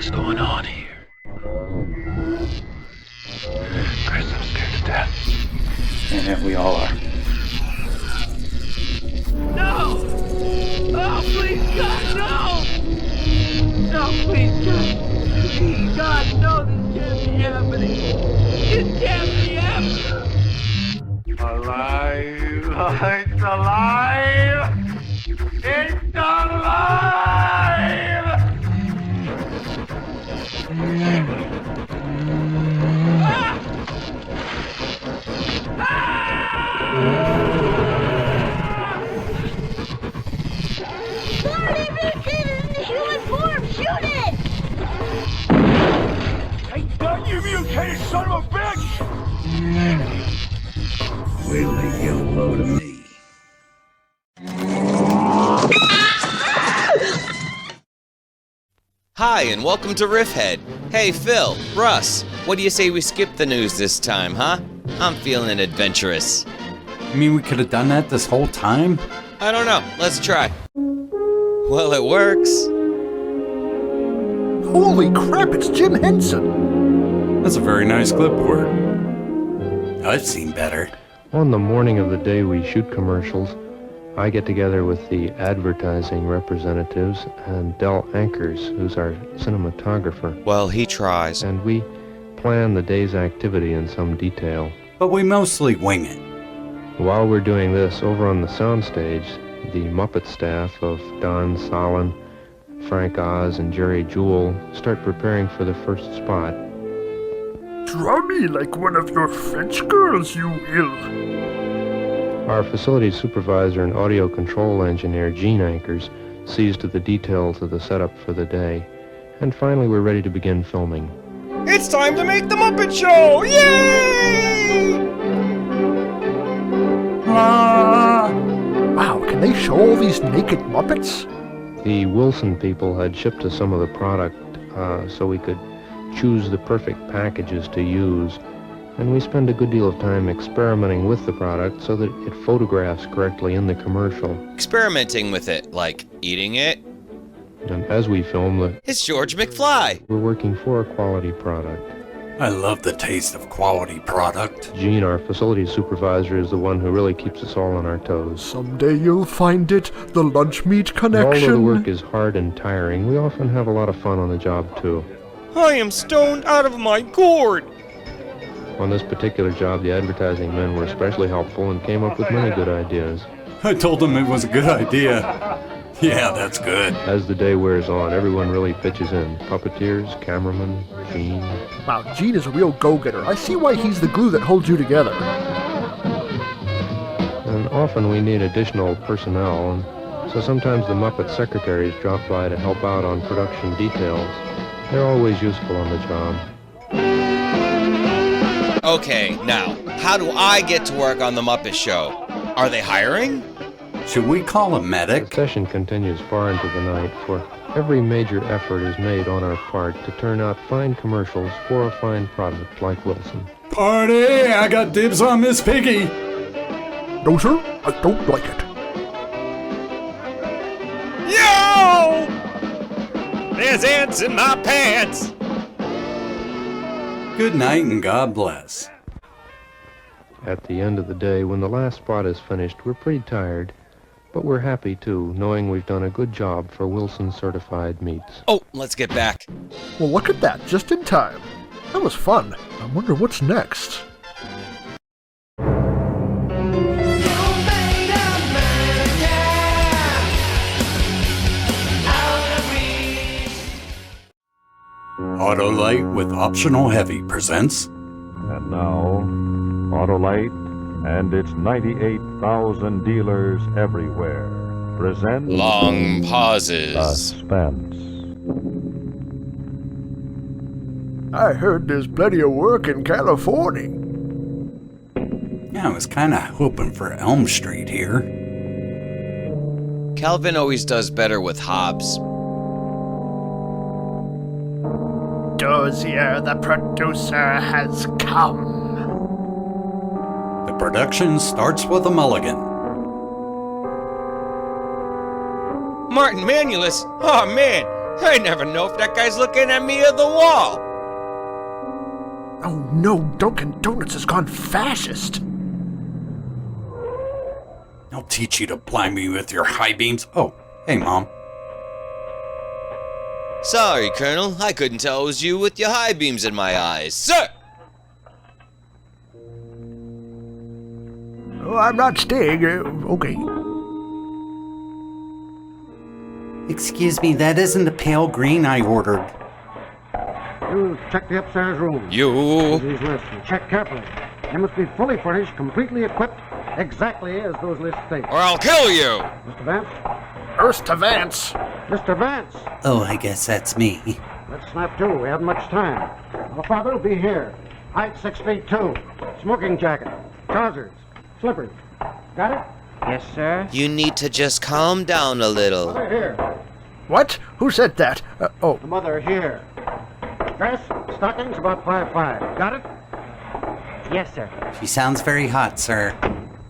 is going on here? Chris, I'm scared to death. Yeah, we all are. No! Oh, please, God, no! No, please, God. Please, God, no, this can't be happening. It can't be happening. Alive! It's alive! It's alive! Ah! Marty Mason is in the human form! Shoot it! Take that, you mutated son of a bitch! Wait till they get a load of me. Hi, and welcome to RiffHead. Hey, Phil, Russ, what do you say we skip the news this time, huh? I'm feeling adventurous. You mean we could have done that this whole time? I don't know, let's try. Well, it works. Holy crap, it's Jim Henson! That's a very nice clipboard. I've seen better. On the morning of the day we shoot commercials, I get together with the advertising representatives and Del Ankers, who's our cinematographer, Well, he tries. and we plan the day's activity in some detail. But we mostly wing it. While we're doing this, over on the soundstage, the Muppet staff of Don Solon, Frank Oz, and Jerry Jewell start preparing for the first spot. Draw me like one of your French girls, you will. Our facilities supervisor and audio control engineer, Gene Ankers, sees to the details of the setup for the day. And finally, we're ready to begin filming. It's time to make the Muppet Show! Yay! Wow, can they show all these naked Muppets? The Wilson people had shipped us some of the product so we could choose the perfect packages to use. And we spend a good deal of time experimenting with the product so that it photographs correctly in the commercial. Experimenting with it, like eating it. And as we film, It's George McFly. we're working for a quality product. I love the taste of quality product. Gene, our facilities supervisor, is the one who really keeps us all on our toes. Someday you'll find it, the lunch meat And although connection. the work is hard and tiring, we often have a lot of fun on the job, too. I am stoned out of my gourd. On this particular job, the advertising men were especially helpful and came up with many good ideas. I told them it was a good idea. Yeah, that's good. As the day wears on, everyone really pitches in. Puppeteers, cameramen, Gene. Wow, Gene is a real go-getter. I see why he's the glue that holds you together. And often we need additional personnel, and so sometimes the Muppet secretaries drop by to help out on production details. They're always useful on the job. Okay, now, how do I get to work on the Muppet Show? Are they hiring? Should we call a The medic? session continues far into the night, for every major effort is made on our part to turn out fine commercials for a fine product like Wilson. Party! I got dibs on Miss Piggy! No, sir, I don't like it. Yo! There's ants in my pants! Good night and God bless. At the end of the day, when the last spot is finished, we're pretty tired, but we're happy too, knowing we've done a good job for Wilson certified meats. Oh, let's get back. Well, look at that, just in time. That was fun. I wonder what's next. Autolite with Optional Heavy presents And now, Autolite and its 98,000 dealers everywhere present Long pauses. Suspense. I heard there's plenty of work in California. Yeah, I was kinda hoping for Elm Street here. Calvin always does better with Hobbs. Dozier, the producer, has come. The production starts with a mulligan. Martin Manulus? Oh man, I never know if that guy's looking at me or the wall. Oh no, Dunkin' Donuts has gone fascist. I'll teach you to blind me with your high beams. Oh, hey, Mom. Sorry, Colonel. I couldn't tell it was you with your high beams in my eyes. Sir! Oh, I'm not staying. Okay. Excuse me, that isn't the pale green I ordered. You check the upstairs room. You. These lists and check carefully. They must be fully furnished, completely equipped, exactly as those lists state. Or I'll kill you! Mr. Vance? Earth to Vance. Mr. Vance! Oh, I guess that's me. Let's snap to. We haven't much time. Our father will be here. Height 6'2". Smoking jacket. Trousers. Slippers. Got it? Yes, sir. You need to just calm down a little. Mother here. What? Who said that? Oh, The mother here. Dress, stockings about 5'5". Got it? Yes, sir. She sounds very hot, sir.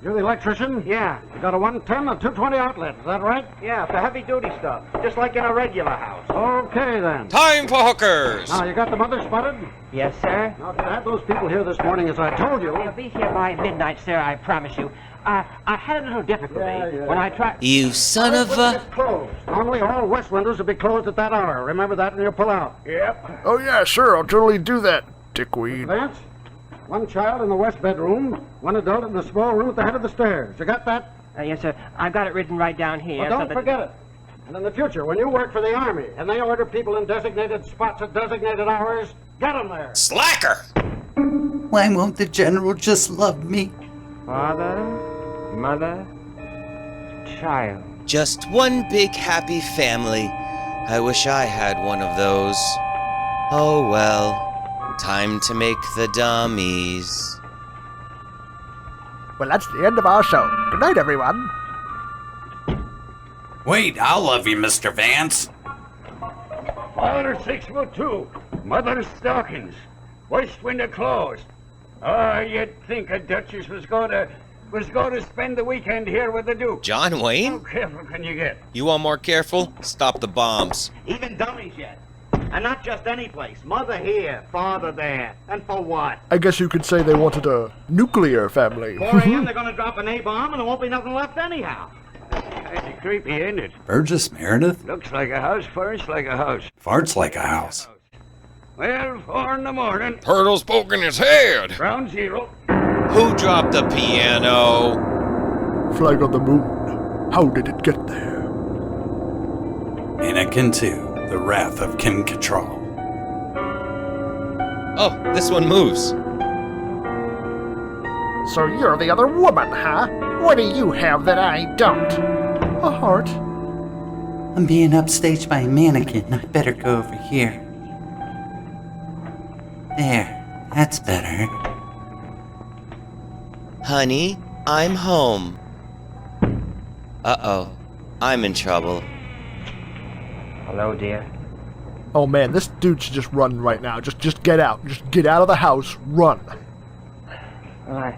You're the electrician? Yeah. You got a 110 and 220 outlet, is that right? Yeah, for heavy-duty stuff. Just like in a regular house. Okay, then. Time for hookers! Now, you got the mother spotted? Yes, sir. Now, if you had those people here this morning as I told you... They'll be here by midnight, sir, I promise you. I had a little difficulty Yeah. when I tried... You son of a... It's closed. Normally, all west windows will be closed at that hour. Remember that when you pull out. Yep. oh yeah, sure, I'll totally do that, dickweed. Vance, one child in the west bedroom, one adult in the small room at the head of the stairs. You got that? yes, sir. I've got it written right down here. Well, don't forget it. And in the future, when you work for the Army and they order people in designated spots at designated hours, get them there. Slacker! Why won't the general just love me? Father, mother, child. Just one big happy family. I wish I had one of those. Oh well. Time to make the dummies. Well, that's the end of our show. Good night, everyone. Wait, I'll love you, Mr. Vance. Father 6'2", mother stockings, west window closed. You'd think a duchess was going to spend the weekend here with the Duke. John How Wayne? careful can you get? You want more careful? Stop the bombs. Even dummies yet. And not just any place. Mother here, father there. And for what? I guess you could say they wanted a nuclear family. 4 a.m. they're gonna drop an A-bomb and there won't be nothing left anyhow. Pretty creepy, ain't it? Burgess Meredith? Looks like a house, furnished like a house. Farts like a house. Well, 4 in the morning, Turtle's poking his head. ground zero. Who dropped the piano? Flag on the moon. How did it get there? Mannequin 2, The Wrath of Kim Cattrall. Oh, this one moves. So you're the other woman, huh? What do you have that I don't? A heart. I'm being upstaged by a mannequin. I better go over here. There. That's better. Honey, I'm home. Uh-oh. I'm in trouble. Hello, dear. Oh man, this dude should just run right now. Just get out. Just get out of the house. Run. Well,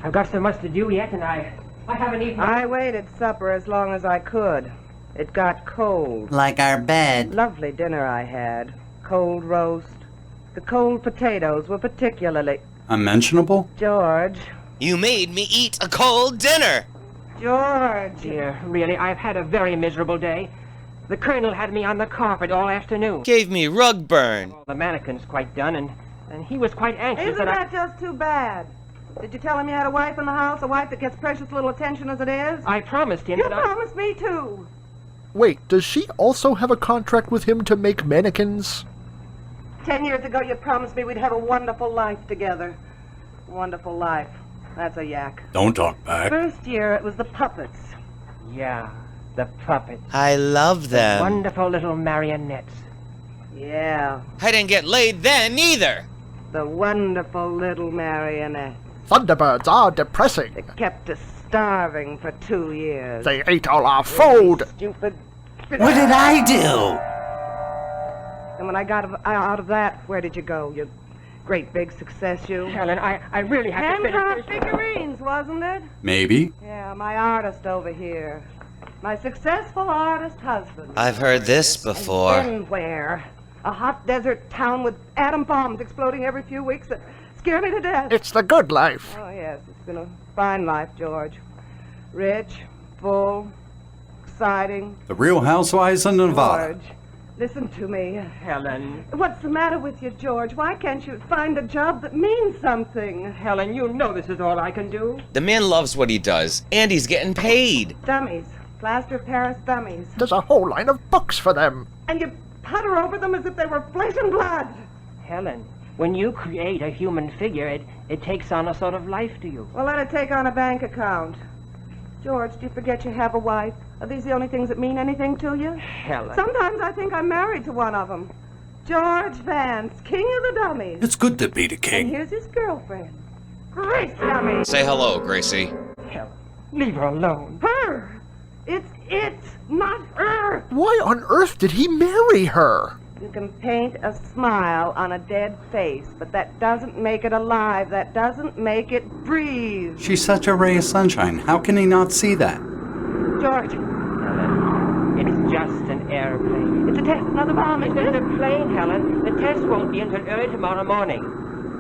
I've got so much to do yet, and I haven't eaten... I waited supper as long as I could. It got cold. Like our bed. Lovely dinner I had. Cold roast. The cold potatoes were particularly... Unmentionable? George. You made me eat a cold dinner! George! Dear, really, I've had a very miserable day. The Colonel had me on the carpet all afternoon. Gave me rug burn. The mannequin's quite done, and he was quite anxious Isn't that just too bad? Did you tell him you had a wife in the house, a wife that gets precious little attention as it is? I promised him You that I... promised me too. Wait, does she also have a contract with him to make mannequins? 10 years ago you promised me we'd have a wonderful life together. Wonderful life. That's a yak. Don't talk back. First year it was the puppets. Yeah, the puppets. I love them. Wonderful little marionettes. Yeah, I didn't get laid then either. the wonderful little marionette. Thunderbirds are depressing. They kept us starving for 2 years. They ate all our food. Stupid. What did I do? And when I got out of that, where did you go? You great big success, you. Helen, I really have to Hand-carved finish this. figurines, wasn't it? Maybe. Yeah, my artist over here. My successful artist husband. I've heard this before. Been where? A hot desert town with atom bombs exploding every few weeks that scare me to death. It's the good life. Oh, yes, it's been a fine life, George. Rich, full, exciting. The Real Housewives of Nevada. George, listen to me. Helen. What's the matter with you, George? Why can't you find a job that means something? Helen, you know this is all I can do. The man loves what he does, and he's getting paid. Dummies. Plaster of Paris dummies. There's a whole line of books for them. And you putter over them as if they were flesh and blood. Helen, when you create a human figure, it takes on a sort of life to you. Well, let it take on a bank account. George, do you forget you have a wife? Are these the only things that mean anything to you? Helen. Sometimes I think I'm married to one of them. George Vance, king of the dummies. It's good to be the And king. here's his girlfriend. Grace dummy. Say hello, Gracie. Helen, leave her alone. Her. It's it, not her. Why on earth did he marry her? You can paint a smile on a dead face, but that doesn't make it alive. That doesn't make it breathe. She's such a ray of sunshine. How can he not see that? George, Helen, it's just an airplane. it's a test, another bomb, It's isn't just it? a plane, Helen. The test won't be until early tomorrow morning.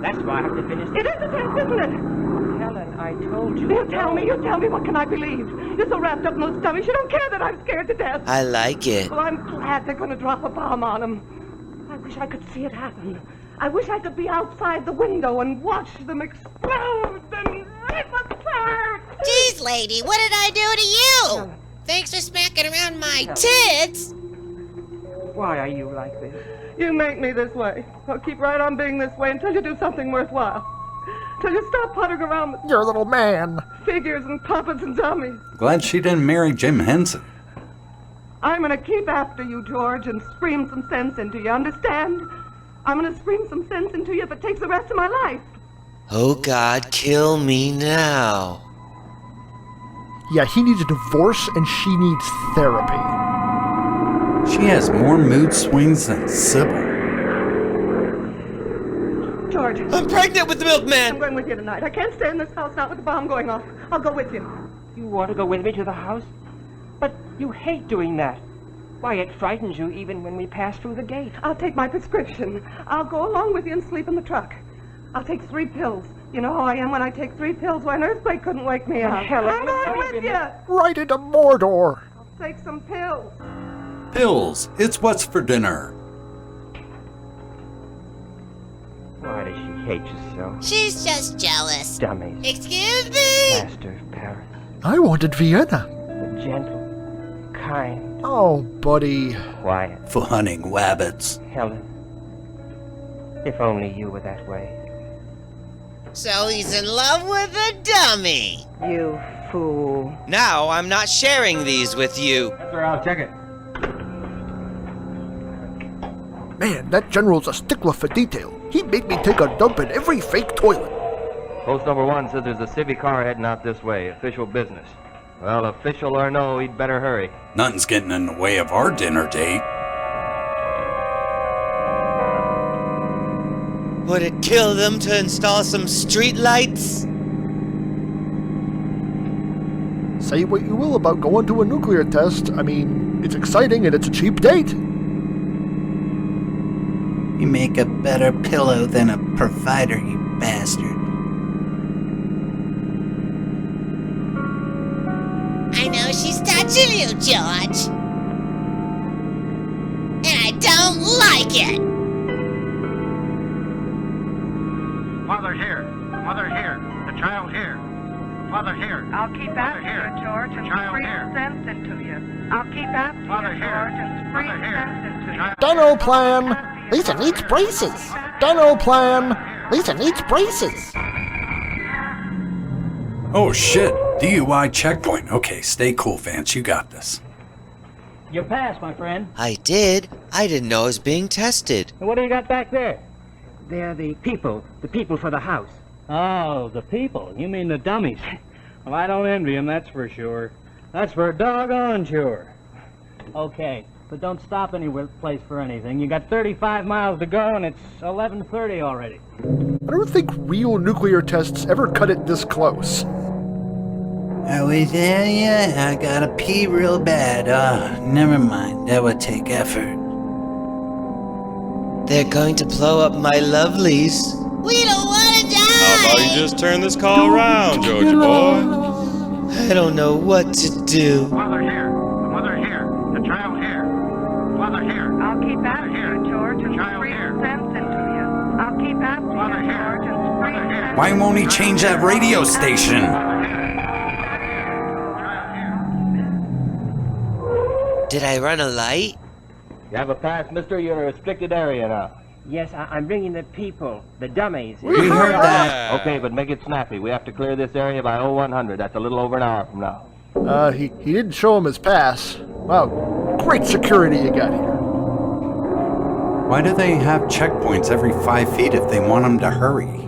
That's why I have to finish It is a test, isn't it? Helen, I told you. You tell me, what can I believe? You're so wrapped up in those dummies, you don't care that I'm scared to death. I like it. Well, I'm glad they're going to drop a bomb on them. I wish I could see it happen. I wish I could be outside the window and watch them explode and rip apart. Jeez, lady, what did I do to you? Thanks for smacking around my tits. Why are you like this? You make me this way. I'll keep right on being this way until you do something worthwhile. Till you stop puttering around with Your little man. figures and puppets and dummies. Glad she didn't marry Jim Henson. I'm gonna keep after you, George, and scream some sense into you, understand? I'm gonna scream some sense into you if it takes the rest of my life. Oh God, kill me now. Yeah, he needs a divorce and she needs therapy. She has more mood swings than Sybil. George. I'm pregnant with the milkman. I'm going with you tonight. I can't stay in this house now with the bomb going off. I'll go with you. You want to go with me to the house? But you hate doing that. Why, it frightens you even when we pass through the gate. I'll take my prescription. I'll go along with you and sleep in the truck. I'll take 3 pills. You know how I am when I take 3 pills. Why, an earthquake couldn't wake me up. Helen, I'm going with you. Right into Mordor. I'll take some pills. Pills. It's what's for dinner. Why does she hate you so? She's just jealous. Dummies. Excuse me? Master of Paris. I wanted Vienna. The gentle, kind, Oh, buddy. quiet. For hunting wabbits. Helen. If only you were that way. So he's in love with a dummy. You fool. Now I'm not sharing these with you. Yes, sir, I'll check it. Man, that general's a stickler for detail. He made me take a dump in every fake toilet. Post number 1 says there's a civic car heading out this way. Official business. Well, official or no, he'd better hurry. Nothing's getting in the way of our dinner date. Would it kill them to install some street lights? Say what you will about going to a nuclear test. I mean, it's exciting and it's a cheap date. You make a better pillow than a provider, you bastard. I know she's touching you, George. And I don't like it. Mother's here. Mother's here. The child's here. Mother's here. I'll keep after you, George, and Child scream here. sense into you. I'll keep after you, Mother's here. George, and scream Mother's here. sense into you. Dental plan. Lisa needs braces. Dental plan. Lisa needs braces. Oh shit. DUI checkpoint. Okay, stay cool, Vance. You got this. You passed, my friend. I did. I didn't know I was being tested. And what do you got back there? They're the people for the house. Oh, the people. You mean the dummies. Well, I don't envy them, that's for sure. That's for doggone sure. Okay, but don't stop any place for anything. You got 35 miles to go, and it's 11:30 already. I don't think real nuclear tests ever cut it this close. Are we there yet? I gotta pee real bad. Never mind. That would take effort. They're going to blow up my lovelies. We don't want to die! How about you just turn this call around, Georgie boy? I don't know what to do. Mother here. The mother here. The child here. Mother here. I'll keep asking you, George, and spring sense into you. I'll keep asking you, George, and spring sense. Why won't he change that radio station? Did I run a light? You have a pass, mister. You're in a restricted area now. Yes, I'm bringing the people, the dummies. We heard that. Okay, but make it snappy. We have to clear this area by 0100. That's a little over an hour from now. He didn't show him his pass. Wow, great security you got here. Why do they have checkpoints every 5 feet if they want them to hurry?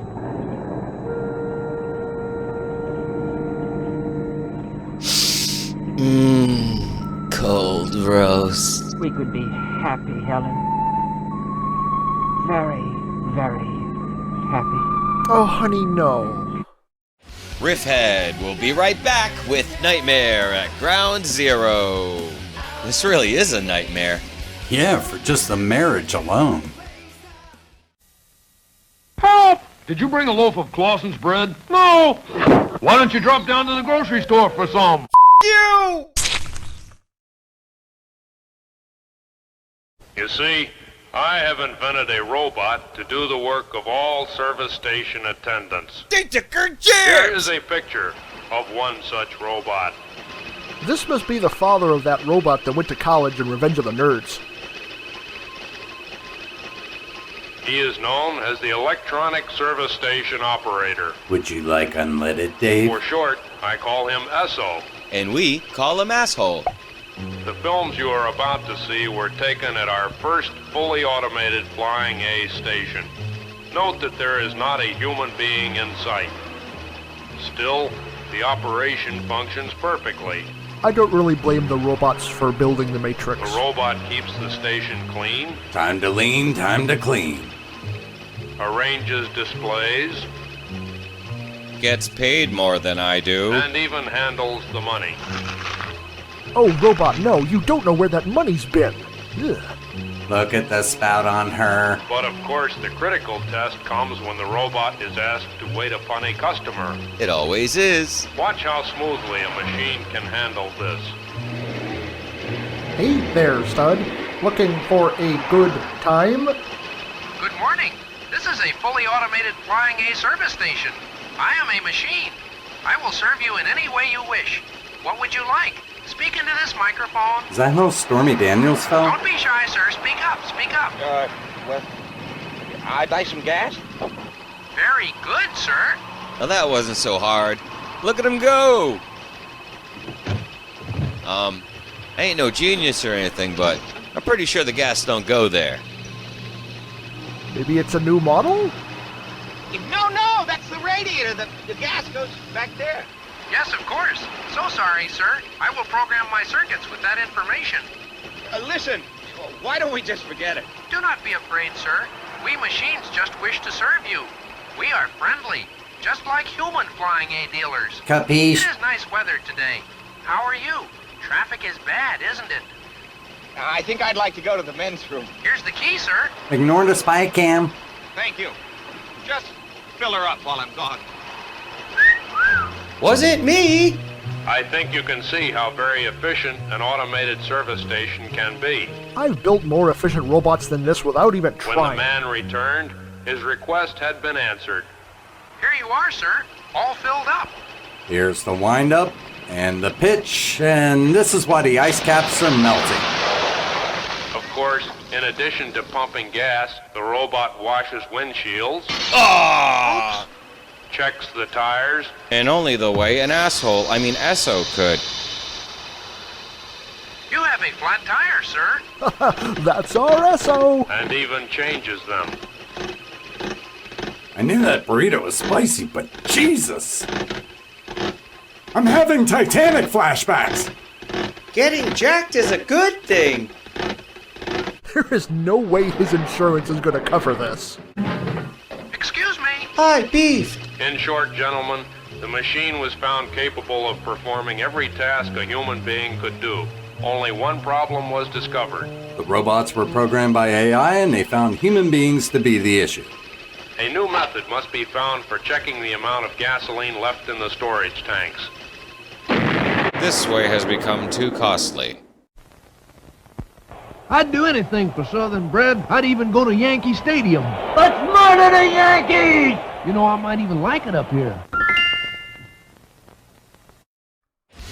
Cold roast. We could be happy, Helen. Very, very happy. Oh, honey, no. RiffHead will be right back with Nightmare at Ground Zero. This really is a nightmare. Yeah, for just the marriage alone. Help! Did you bring a loaf of Clausen's bread? No! Why don't you drop down to the grocery store for some? You! You see, I have invented a robot to do the work of all service station attendants. Here is a picture of one such robot. This must be the father of that robot that went to college in Revenge of the Nerds. He is known as the electronic service station operator. Would you like unleaded, Dave? For short, I call him ESO. And we call him Asshole. The films you are about to see were taken at our first fully automated Flying A station. Note that there is not a human being in sight. Still, the operation functions perfectly. I don't really blame the robots for building the Matrix. The robot keeps the station clean. Time to lean, time to clean. Arranges displays. Gets paid more than I do. And even handles the money. Oh, robot, no, you don't know where that money's been. Ugh. Look at the spout on her. But of course, the critical test comes when the robot is asked to wait upon a customer. It always is. Watch how smoothly a machine can handle this. Hey there, stud. Looking for a good time? Good morning. This is a fully automated Flying A service station. I am a machine. I will serve you in any way you wish. What would you like? Speak into this microphone. Is that how Stormy Daniels felt? Don't be shy, sir. Speak up. Speak up. Well, I'd like some gas. Very good, sir. Well, that wasn't so hard. Look at him go! I ain't no genius or anything, but I'm pretty sure the gas don't go there. Maybe it's a new model? No, that's the radiator. The gas goes back there. Yes, of course. So sorry, sir. I will program my circuits with that information. Listen, why don't we just forget it? Do not be afraid, sir. We machines just wish to serve you. We are friendly, just like human Flying A dealers. Capiche? It is nice weather today. How are you? Traffic is bad, isn't it? I think I'd like to go to the men's room. Here's the key, sir. Ignore the spy cam. Thank you. Just fill her up while I'm gone. Wasn't me! I think you can see how very efficient an automated service station can be. I've built more efficient robots than this without even When trying. the man returned, his request had been answered. Here you are, sir. All filled up. Here's the wind-up and the pitch, and this is why the ice caps are melting. Of course, in addition to pumping gas, the robot washes windshields. Ah! Checks the tires. And only the way an asshole, Esso could. You have a flat tire, sir. That's our SO. And even changes them. I knew that burrito was spicy, but Jesus! I'm having Titanic flashbacks! Getting jacked is a good thing. There is no way his insurance is going to cover this. Excuse me. Hi, beef. In short, gentlemen, The machine was found capable of performing every task a human being could do. Only one problem was discovered. The robots were programmed by AI, and they found human beings to be the issue. A new method must be found for checking the amount of gasoline left in the storage tanks. This way has become too costly. I'd do anything for Southern bread. I'd even go to Yankee Stadium. Let's murder the Yankees! You know, I might even like it up here.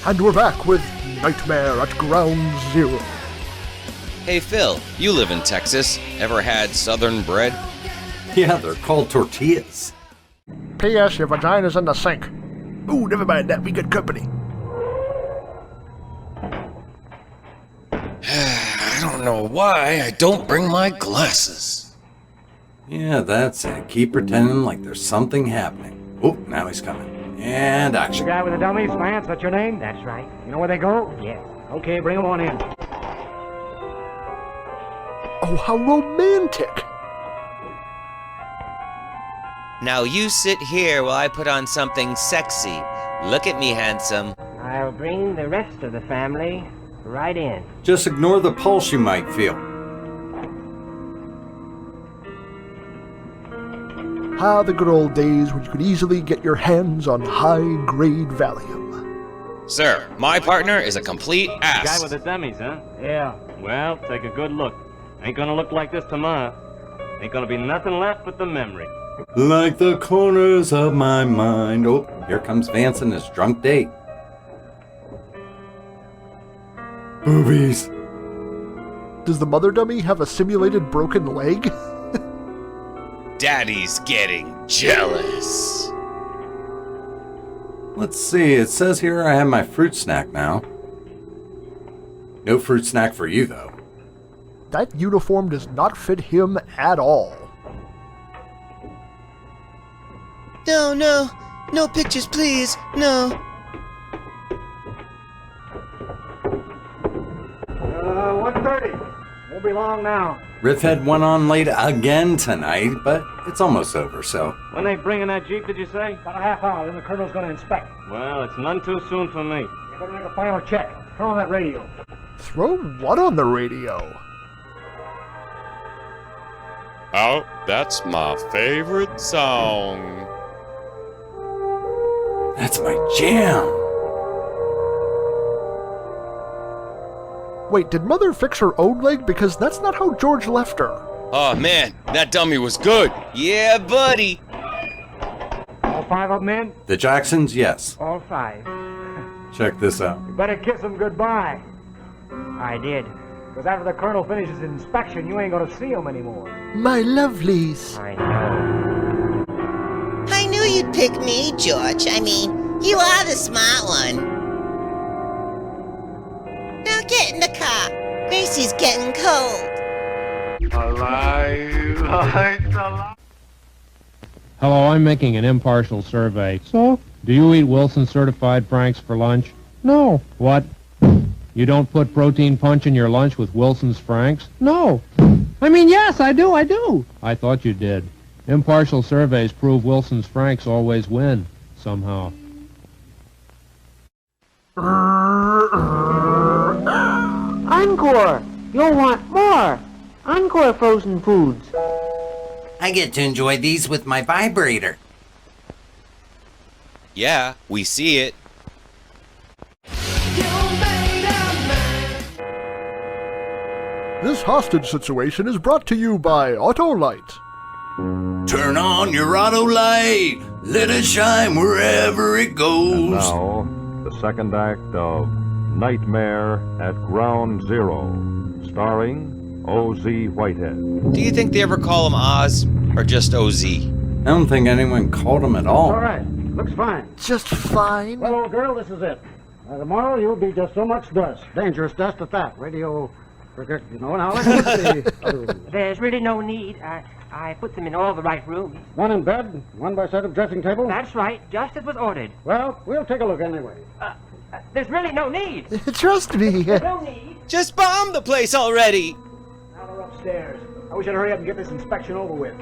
And we're back with Nightmare at Ground Zero. Hey Phil, you live in Texas. Ever had Southern bread? Yeah, they're called tortillas. P.S. Your vagina's in the sink. Ooh, never mind that. We got company. I don't know why I don't bring my glasses. Yeah, that's it. Keep pretending like there's something happening. Oh, now he's coming. And action. The guy with the dummies, Vance, that's your name? That's right. You know where they go? Yes. Okay, bring them on in. Oh, how romantic. Now you sit here while I put on something sexy. Look at me, handsome. I'll bring the rest of the family right in. Just ignore the pulse you might feel. Ah, the good old days when you could easily get your hands on high-grade Valium. Sir, my partner is a complete ass. Guy with the dummies, huh? Yeah. Well, take a good look. Ain't gonna look like this tomorrow. Ain't gonna be nothing left but the memory. Like the corners of my mind. Oh, here comes Vance and his drunk date. Boobies. Does the mother dummy have a simulated broken leg? Daddy's getting jealous. Let's see, it says here I have my fruit snack now. No fruit snack for you, though. That uniform does not fit him at all. No, no. No pictures, please. No. 1:30. Won't be long now. RiffHead went on late again tonight, but it's almost over, so... When they bringing that Jeep, did you say? About a half hour, then the colonel's going to inspect. Well, it's none too soon for me. You're going to make a final check. Turn on that radio. Throw what on the radio? Oh, that's my favorite song. That's my jam. Wait, did Mother fix her own leg? Because that's not how George left her. Oh man, that dummy was good. Yeah, buddy. All 5 of them in? The Jacksons, yes. All 5. Check this out. You better kiss them goodbye. I did. Because after the colonel finishes his inspection, you ain't going to see them anymore. My lovelies. I know. I knew you'd pick me, George. I mean, you are the smart one. Now get in the car. Gracie's getting cold. Alive. Hello, I'm making an impartial survey. So? Do you eat Wilson certified Franks for lunch? No. What? You don't put protein punch in your lunch with Wilson's Franks? No. I mean, yes, I do. I thought you did. Impartial surveys prove Wilson's Franks always win, somehow. Encore! You'll want more! Encore frozen foods. I get to enjoy these with my vibrator. Yeah, we see it. This hostage situation is brought to you by Autolite. Turn on your Autolite. Let it shine wherever it goes. And now, the second act of Nightmare at Ground Zero, starring O.Z. Whitehead. Do you think they ever call him Oz or just O.Z.? I don't think anyone called him at all. All right. Looks fine. Just fine? Well, old girl, this is it. Tomorrow you'll be just so much dust. Dangerous dust at that. Radio... You know, now let's see. There's really no need. I put them in all the right rooms. One in bed, one by side of dressing table? That's right, just as was ordered. Well, we'll take a look anyway. There's really no need. Trust me. No need. Just bomb the place already. Now they're upstairs. I wish I'd hurry up and get this inspection over with.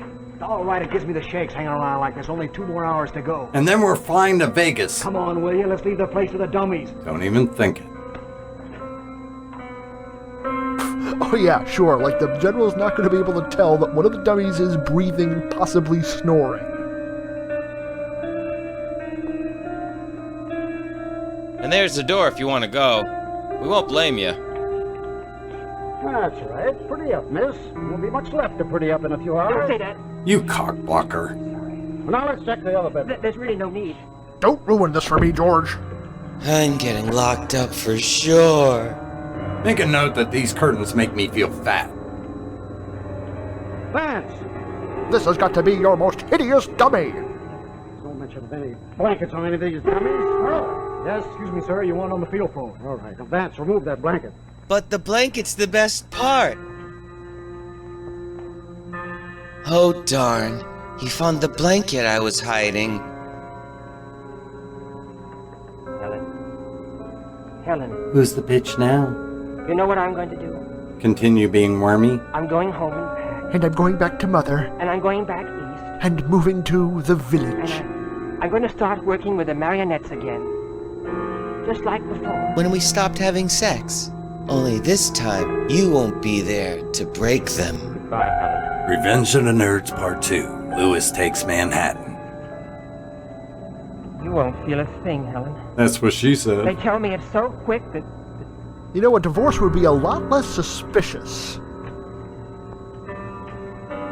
All right, it gives me the shakes hanging around like this. Only 2 more hours to go. And then we're flying to Vegas. Come on, will you? Let's leave the place to the dummies. Don't even think it. Oh yeah, sure, like the general's not going to be able to tell that one of the dummies is breathing, possibly snoring. And there's the door if you want to go. We won't blame you. That's right. Pretty up, miss. Won't be much left to pretty up in a few hours. Don't say that. You cockblocker. Now let's check the other bed. There's really no need. Don't ruin this for me, George. I'm getting locked up for sure. Make a note that these curtains make me feel fat. Vance! This has got to be your most hideous dummy. Don't mention any blankets on any of these dummies. Oh, yes, excuse me, sir. You want on the field phone. All right. Now, Vance, remove that blanket. But the blanket's the best part. Oh, darn. He found the blanket I was hiding. Helen, Who's the bitch now? you know what I'm going to do? Continue being wormy? I'm going home and pack. And I'm going back to Mother. And I'm going back east. And moving to the village. And I'm going to start working with the marionettes again. Just like before. When we stopped having sex. Only this time, you won't be there to break them. Goodbye, Helen. Revenge of the Nerds Part 2. Lewis Takes Manhattan. You won't feel a thing, Helen. That's what she said. They tell me it's so quick that... You know, a divorce would be a lot less suspicious.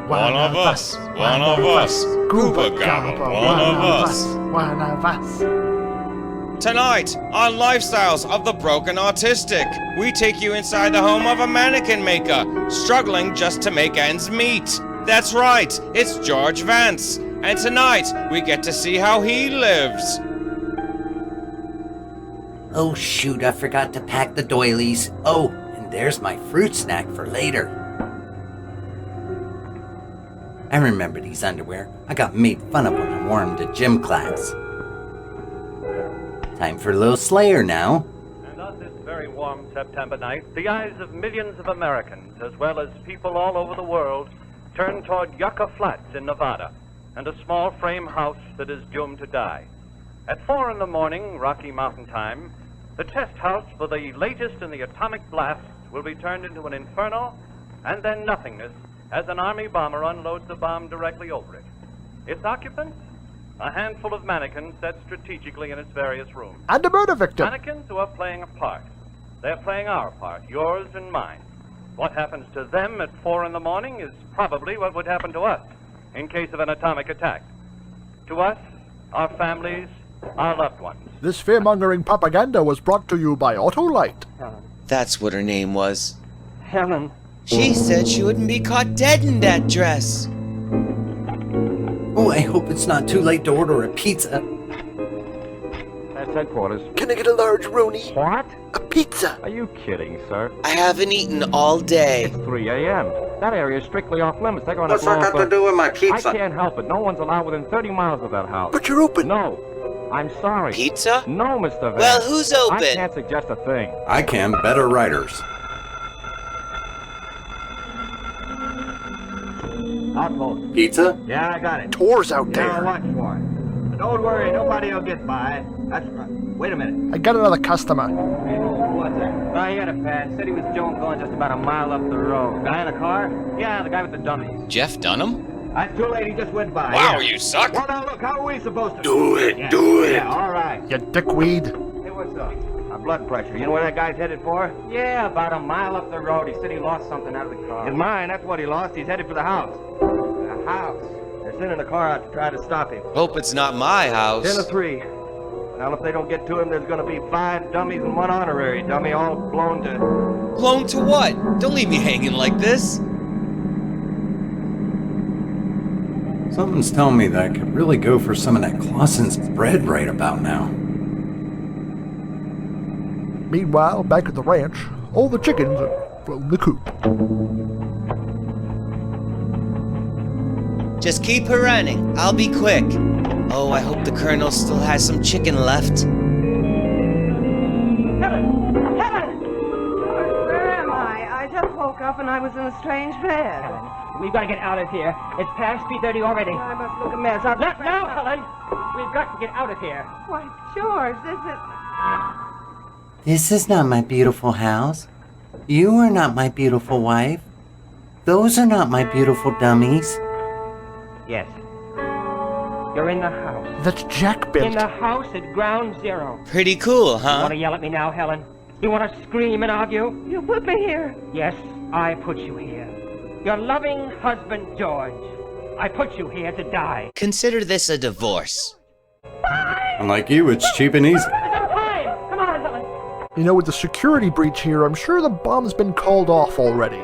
One of us. One of us. Gooba Gabba. One of us. One of us. Tonight, on Lifestyles of the Broken Autistic, we take you inside the home of a mannequin maker, struggling just to make ends meet. That's right, it's George Vance. And tonight, we get to see how he lives. Oh shoot, I forgot to pack the doilies. Oh, and there's my fruit snack for later. I remember these underwear. I got made fun of when I wore them to gym class. Time for a little Slayer now. And on this very warm September night, the eyes of millions of Americans, as well as people all over the world, turn toward Yucca Flats in Nevada, and a small frame house that is doomed to die. At 4 in the morning, Rocky Mountain time, the test house for the latest in the atomic blast will be turned into an inferno and then nothingness as an Army bomber unloads a bomb directly over it. Its occupants? A handful of mannequins set strategically in its various rooms. And a murder victim. Mannequins who are playing a part. They're playing our part, yours and mine. What happens to them at 4 in the morning is probably what would happen to us in case of an atomic attack. To us, our families, our loved ones. This fear-mongering propaganda was brought to you by Autolite. That's what her name was. Helen. She said she wouldn't be caught dead in that dress. Oh, I hope it's not too late to order a pizza. That's headquarters. Can I get a large Rooney? What? A pizza. Are you kidding, sir? I haven't eaten all day. It's 3 a.m. That area is strictly off limits. They're going to What's that got to do with my pizza? I can't help it. No one's allowed within 30 miles of that house. But you're open. No. I'm sorry. Pizza? No, Mr. Vance. Well, who's open? I can't suggest a thing. I can. Better writers. Outpost. Pizza? Yeah, I got it. Tours out Yeah, there. watch for it. But don't worry, nobody will get by. That's right. Wait a minute. I got another customer. What's that? Oh, he had a pad. Said he was Joe going just about a mile up the road. Guy in a car? Yeah, the guy with the dummies. Jeff Dunham? That's too late, he just went by. Wow, Yeah. you suck. Well, now look, how are we supposed to... Do it, Yeah. do it. Yeah, all right. You dickweed. Hey, what's up? My blood pressure. You know where that guy's headed for? Yeah, about a mile up the road. He said he lost something out of the car. In mine, that's what he lost. He's headed for the house. The house? They're sending a car out to try to stop him. Hope it's not my house. 10 to 3. Now, if they don't get to him, there's going to be 5 dummies and 1 honorary dummy, all blown to... Blown to what? Don't leave me hanging like this. Something's telling me that I could really go for some of that Clausen's bread right about now. Meanwhile, back at the ranch, all the chickens have flown the coop. Just keep her running. I'll be quick. Oh, I hope the Colonel still has some chicken left. Helen! Helen! Where am I? I just woke up off and I was in a strange bed. We've got to get out of here. It's past 3:30 already. I must look a mess. No, Helen! We've got to get out of here. Why, George, this is... This is not my beautiful house. You are not my beautiful wife. Those are not my beautiful dummies. Yes. You're in the house. That Jack built. In the house at ground zero. Pretty cool, huh? You want to yell at me now, Helen? You want to scream and argue? You put me here. Yes, I put you here. Your loving husband, George. I put you here to die. Consider this a divorce. Unlike you, it's cheap and easy. Come on, Helen. You know, with the security breach here, I'm sure the bomb's been called off already.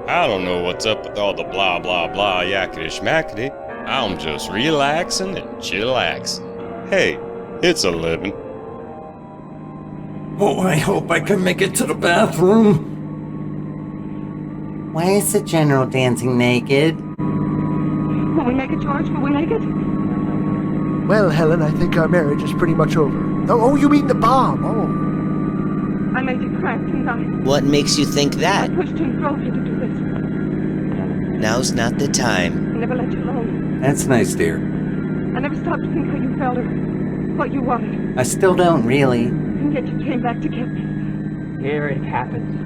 I don't know what's up with all the blah blah blah yakety schmackety. I'm just relaxing and chillaxing. Hey, it's a living. Oh, I hope I can make it to the bathroom. Why is the General dancing naked? Will we make it, George? Will we make it? Well, Helen, I think our marriage is pretty much over. Oh, you mean the bomb? Oh. I made you crack, didn't I? What makes you think that? I pushed you and drove you to do this. Now's not the time. I never let you alone. That's nice, dear. I never stopped to think how you felt or what you wanted. I still don't really. And yet you came back to get me. Here it happens.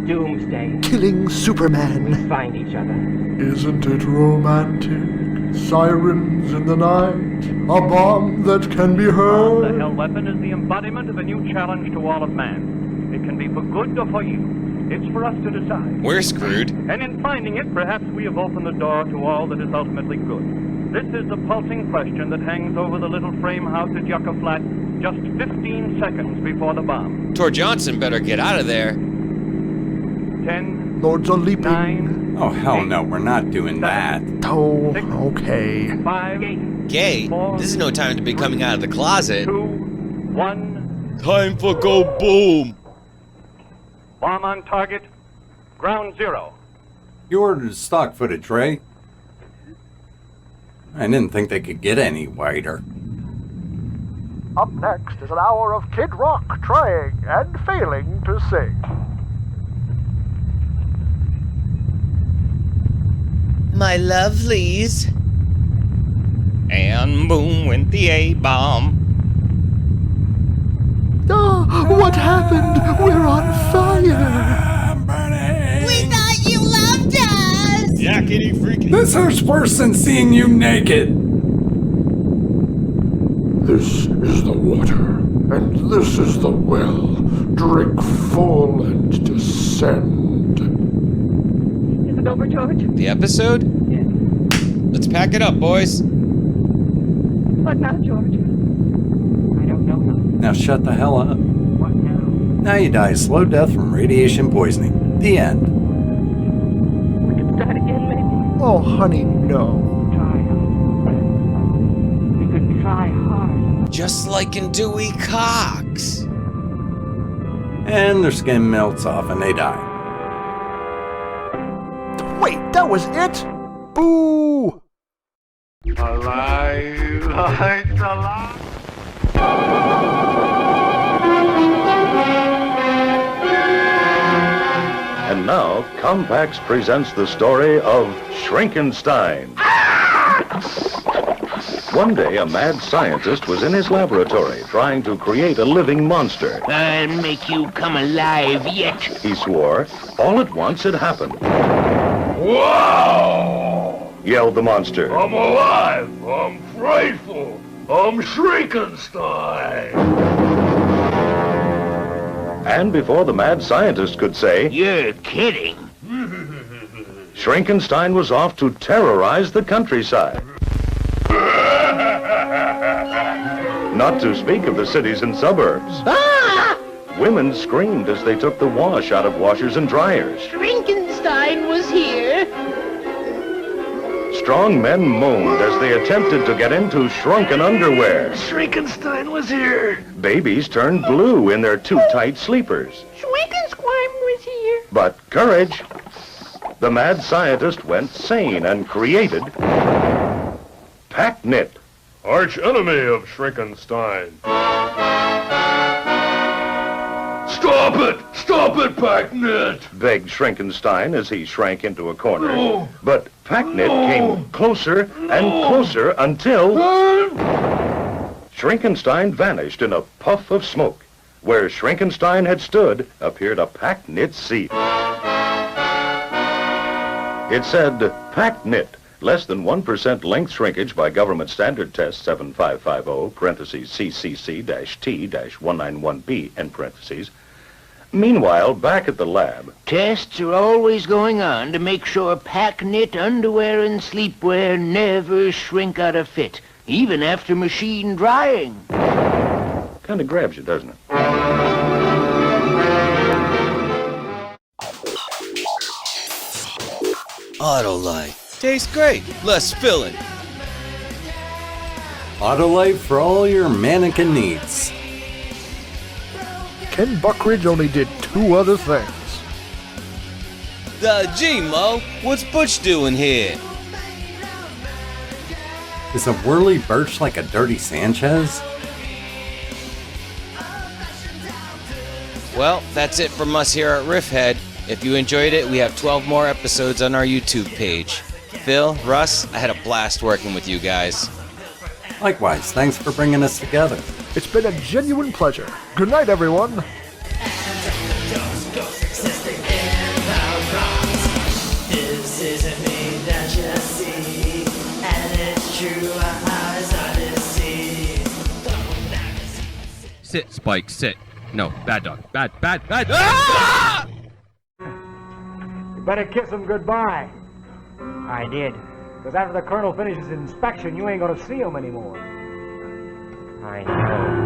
Doomsday. Killing Superman. We find each other. Isn't it romantic? Sirens in the night, a bomb that can be heard. The Hell Weapon is the embodiment of a new challenge to all of man. It can be for good or for evil. It's for us to decide. We're screwed. And in finding it, perhaps we have opened the door to all that is ultimately good. This is the pulsing question that hangs over the little frame house at Yucca Flats just 15 seconds before the bomb. Tor Johnson better get out of there. 10. Lords are leaping. 9. Oh, hell no, we're not doing that. Oh, okay. 5. Gay, 4, this is no time to be coming out of the closet. 2. 1. Time for go boom. Bomb on target. Ground zero. You ordered stock footage, Ray. I didn't think they could get any whiter. Up next is an hour of Kid Rock trying and failing to sing. My lovelies. And boom went the A-bomb. Oh, what happened? We're on fire! We thought you loved us! Yakety freaking. This hurts worse than seeing you naked. This is the water, and this is the well. Drink full and descend. Is it over, George? The episode? Yes. Let's pack it up, boys. What now, George? I don't know. Now shut the hell up. What now? Now you die a slow death from radiation poisoning. The end. We can start again, maybe. Oh, honey, no. Try. We could try hard. Just like in Dewey Cox. And their skin melts off and they die. Wait, that was it? Boo! Alive, it's alive. And now, Compax presents the story of Shrinkenstein. One day, a mad scientist was in his laboratory trying to create a living monster. I'll make you come alive yet. He swore. All at once it happened. Wow! Yelled the monster. I'm alive. I'm frightful. I'm Shrinkenstein. And before the mad scientist could say, You're kidding. Shrinkenstein was off to terrorize the countryside. Not to speak of the cities and suburbs. Ah! Women screamed as they took the wash out of washers and dryers. Shrinkenstein was here. Strong men moaned as they attempted to get into shrunken underwear. Shrinkenstein was here. Babies turned blue in their too tight sleepers. Shrinkensquime was here. But courage! The mad scientist went sane and created Packnit. Arch enemy of Shrinkenstein. Stop it! Stop Stop it, Packnit! begged Shrinkenstein as he shrank into a corner. No. But Packnit came closer and closer until Shrinkenstein vanished in a puff of smoke. Where Shrinkenstein had stood appeared a Packnit seat. It said, Packnit, less than 1% length shrinkage by government standard test 7550, parentheses CCC-T-191B, end parentheses. Meanwhile, back at the lab, Tests are always going on to make sure pack-knit underwear and sleepwear never shrink out of fit, even after machine drying. kind of grabs you, doesn't it? Autolife. Tastes great. Less filling. Autolife for all your mannequin needs. Ken Buckridge only did 2 other things. Gee, Mo, what's Butch doing here? Is a whirly birch like a dirty Sanchez? Well, that's it from us here at RiffHead. If you enjoyed it, we have 12 more episodes on our YouTube page. Phil, Russ, I had a blast working with you guys. Likewise, thanks for bringing us together. It's been a genuine pleasure. Good night, everyone. This isn't me that you see, and it's true, our eyes are deceived. Sit, Spike, sit. No, bad dog. Bad. Ah! You better kiss him goodbye. I did. Because after the colonel finishes his inspection, you ain't gonna see him anymore. I know.